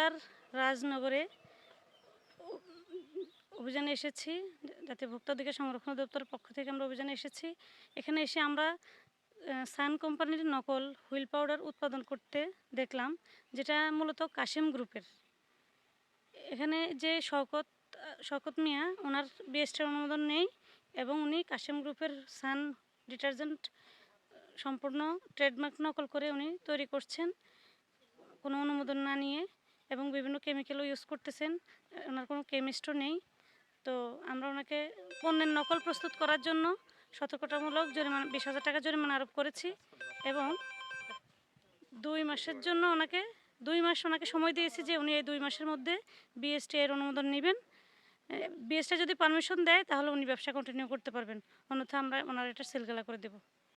জেলার রাজনগরে অভিযানে এসেছি। জাতীয় ভোক্তা অধিকার সংরক্ষণ দপ্তরের পক্ষ থেকে আমরা অভিযানে এসেছি। এখানে এসে আমরা সান কোম্পানির নকল হুইল পাউডার উৎপাদন করতে দেখলাম, যেটা মূলত কাশেম গ্রুপের। এখানে যে শওকত মিয়া, ওনার বিএসটির অনুমোদন নেই এবং উনি কাশেম গ্রুপের সান ডিটারজেন্ট সম্পূর্ণ ট্রেডমার্ক নকল করে উনি তৈরি করছেন কোনো অনুমোদন না নিয়ে, এবং বিভিন্ন কেমিক্যালও ইউজ করতেছেন। ওনার কোনো কেমিস্টও নেই। তো আমরা ওনাকে পণ্যের নকল প্রস্তুত করার জন্য সতর্কতামূলক জরিমানা 20,000 টাকা জরিমানা আরোপ করেছি এবং 2 মাসের জন্য ওনাকে 2 মাস ওনাকে সময় দিয়েছি যে উনি এই 2 মাসের মধ্যে বিএসটি এর অনুমোদন নেবেন। বিএসটি যদি পারমিশন দেয় তাহলে উনি ব্যবসা কন্টিনিউ করতে পারবেন, অন্যথা আমরা ওনার এটা সিলগালা করে দেব।